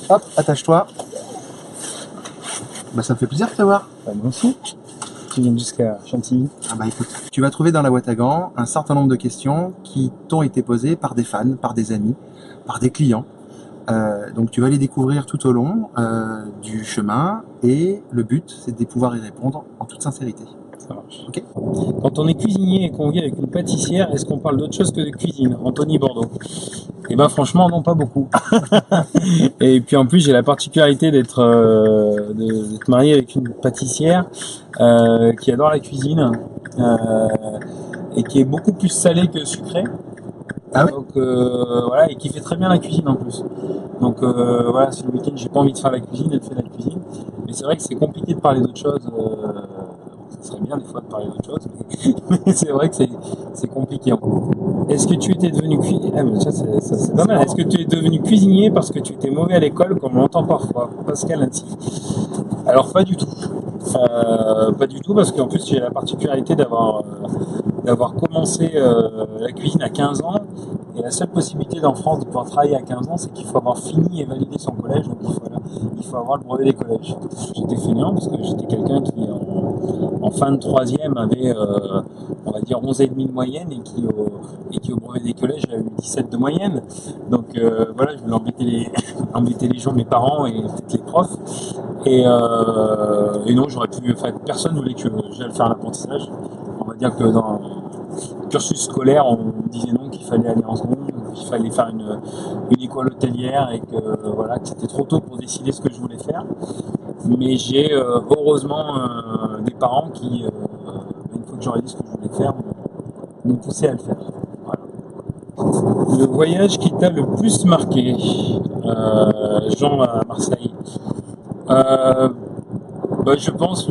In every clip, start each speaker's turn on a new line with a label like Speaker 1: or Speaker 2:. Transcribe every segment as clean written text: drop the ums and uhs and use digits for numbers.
Speaker 1: Hop, attache-toi. Bah ça me fait plaisir de te voir.
Speaker 2: Bah, moi aussi. Tu viens jusqu'à Chantilly.
Speaker 1: Ah bah écoute, tu vas trouver dans la boîte à gants un certain nombre de questions qui t'ont été posées par des fans, par des amis, par des clients. Donc tu vas les découvrir tout au long du chemin et le but c'est de pouvoir y répondre en toute sincérité.
Speaker 2: Ça marche.
Speaker 1: Ok.
Speaker 2: Quand on est cuisinier et qu'on vit avec une pâtissière, est-ce qu'on parle d'autre chose que de cuisine? Anthony Bordeaux. Eh ben franchement non, pas beaucoup. Et puis en plus j'ai la particularité d'être marié avec une pâtissière qui adore la cuisine et qui est beaucoup plus salée que sucrée.
Speaker 1: Ah ouais.
Speaker 2: Donc voilà, et qui fait très bien la cuisine en plus. Donc voilà, si le week-end j'ai pas envie de faire la cuisine, elle fait la cuisine. Mais c'est vrai que c'est compliqué de parler d'autre chose. Ça serait bien des fois de parler d'autre chose, mais c'est vrai que c'est compliqué. Est-ce que tu étais devenu cuisinier? Ah, mais ça c'est pas mal. Est-ce que tu es devenu cuisinier parce que tu étais mauvais à l'école, comme on l'entend parfois? Pascal Anti. Alors pas du tout. Pas du tout, parce qu'en plus j'ai la particularité d'avoir commencé la cuisine à 15 ans. Et la seule possibilité en France de pouvoir travailler à 15 ans, c'est qu'il faut avoir fini et validé son collège. Donc il faut avoir le brevet des collèges. J'étais feignant parce que j'étais quelqu'un qui en fin de troisième avait on va dire 11,5 de moyenne et qui au brevet des collèges a eu 17 de moyenne. Donc voilà, je voulais embêter les gens, mes parents et peut-être les profs. Et non, j'aurais pu. Enfin, personne ne voulait que j'aille faire l'apprentissage. On va dire que dans le cursus scolaire, on disait non, qu'il fallait aller en seconde, qu'il fallait faire une école hôtelière et que voilà, que c'était trop tôt pour décider ce que je voulais faire. Mais j'ai heureusement des parents qui, une fois que j'aurais dit ce que je voulais faire, m'ont poussé à le faire. Voilà. Le voyage qui t'a le plus marqué, Jean à Marseille. Bah, je pense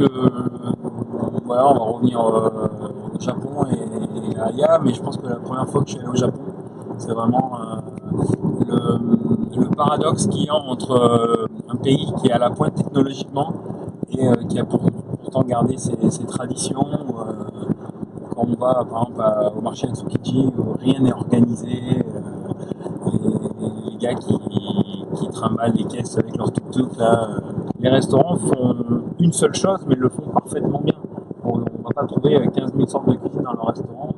Speaker 2: voilà, on va revenir au Japon et à Aya, mais je pense que la première fois que je suis allé au Japon, c'est vraiment le paradoxe qu'il y a entre un pays qui est à la pointe technologiquement et qui a pourtant gardé ses traditions. Quand on va par exemple au marché à Tsukiji, où rien n'est organisé, les gars qui trimballent les caisses avec leur tuk-tuk là. Les restaurants font une seule chose, mais le font parfaitement bien. On ne va pas trouver 15 000 sortes de cuisine dans leur restaurant.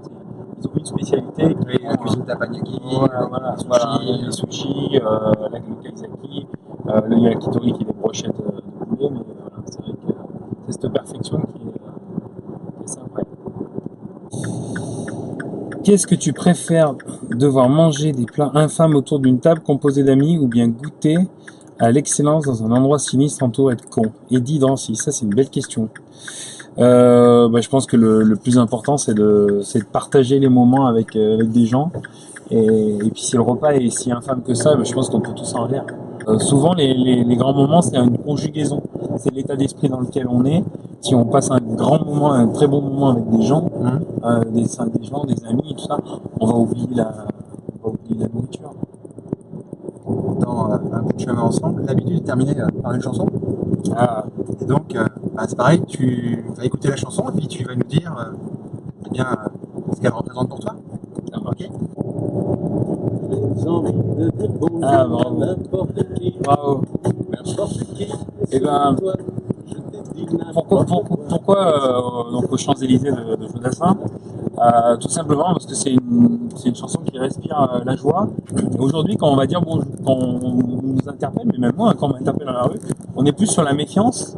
Speaker 2: Ils ont une spécialité.
Speaker 1: La cuisine teppanyaki,
Speaker 2: Voilà, les sushis, le kaiseki, le yakitori qui est des brochettes de poulet, mais voilà, c'est vrai que c'est cette perfection qui est sympa. Qu'est-ce que tu préfères, devoir manger des plats infâmes autour d'une table composée d'amis ou bien goûter à l'excellence dans un endroit sinistre entouré de cons? Eddie Drancy, ça c'est une belle question. Je pense que le plus important c'est de partager les moments avec des gens et puis si le repas est si infâme que ça, je pense qu'on peut tous en rire. Souvent les grands moments c'est une conjugaison, c'est l'état d'esprit dans lequel on est. Si on passe un grand moment, un très bon moment avec des gens, des gens, des amis et tout ça, on va oublier la nourriture.
Speaker 1: Dans un bout de chemin ensemble, l'habitude est terminée par une chanson.
Speaker 2: Ah.
Speaker 1: Et donc, c'est pareil, tu vas écouter la chanson et puis tu vas nous dire ce qu'elle représente pour toi. Ok.
Speaker 2: Ah, bravo. Bravo. Et ben, pourquoi donc aux Champs-Élysées de Jodassin? Tout simplement parce que c'est une chanson qui respire la joie. Aujourd'hui, quand on va dire bonjour, quand on nous interpelle, mais même moi, quand on m'interpelle dans la rue, on est plus sur la méfiance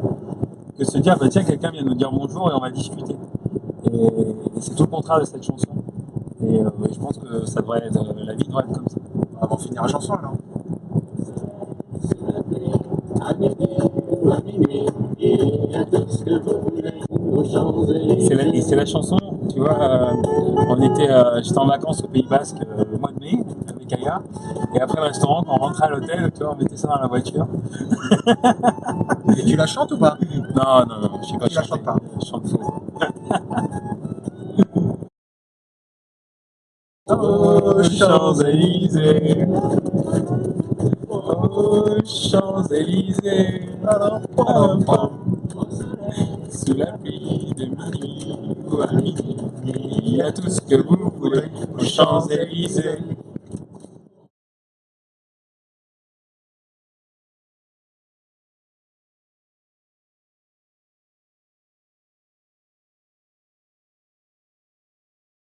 Speaker 2: que se dire, tiens, quelqu'un vient nous dire bonjour et on va discuter. Et c'est tout le contraire de cette chanson. Et je pense que la vie devrait être comme ça.
Speaker 1: On va finir la chanson alors.
Speaker 2: C'est la chanson, tu vois, j'étais en vacances au Pays Basque au mois de mai avec Aya, et après le restaurant, quand on rentrait à l'hôtel, tu vois, on mettait ça dans la voiture.
Speaker 1: Et tu la chantes ou pas?
Speaker 2: Non, je sais pas.
Speaker 1: Tu la chantes pas.
Speaker 2: Je chante faux.
Speaker 1: Oh, Champs-Élysées.
Speaker 2: Oh, Champs-Élysées. Sous la pluie de minuit ou à midi, il y a tout ce que vous voulez aux Champs-Élysées.